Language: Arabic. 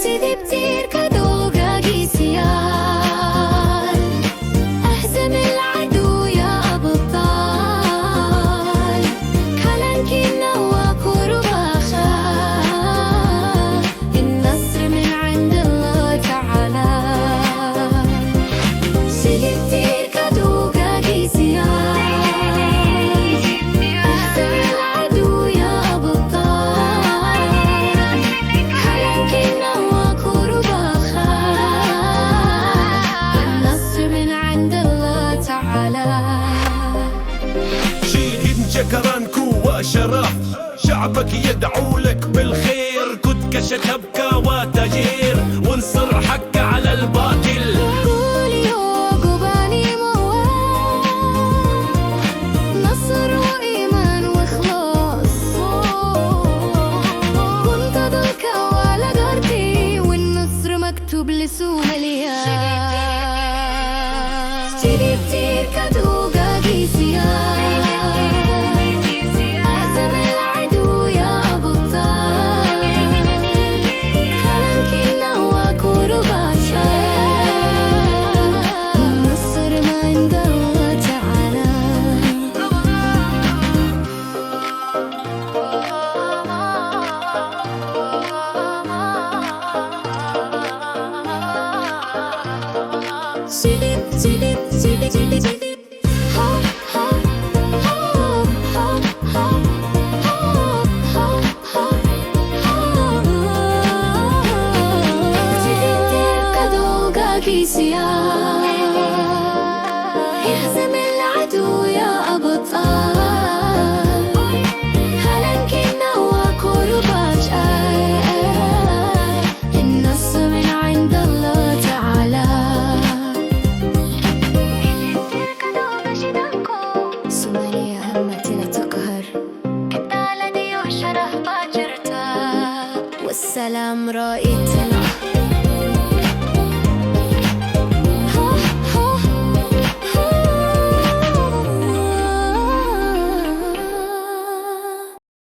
سيدي بتير كدوغا جيسيان اهزم العدو يا أبطال كلنكي نواكور وباخا النصر من عند الله تعالى سيدي بتير كدوغا جيسيان شكرا كوا شرف شعبك يدعو لك بالخير كنت كشكبك وتجير وانصر حق على الباطل نصر وإيمان وإخلاص كنت ضلك ولا قرتي والنصر مكتوب لسوماليا سيدي بتير كدوغا جيسيان يهزم العدو يا أبطال هلنكي نواكور وباجاي النصر من عند الله تعالى سوماليا همتي لا تقهر البلد وشرف باجرتا والسلام رايت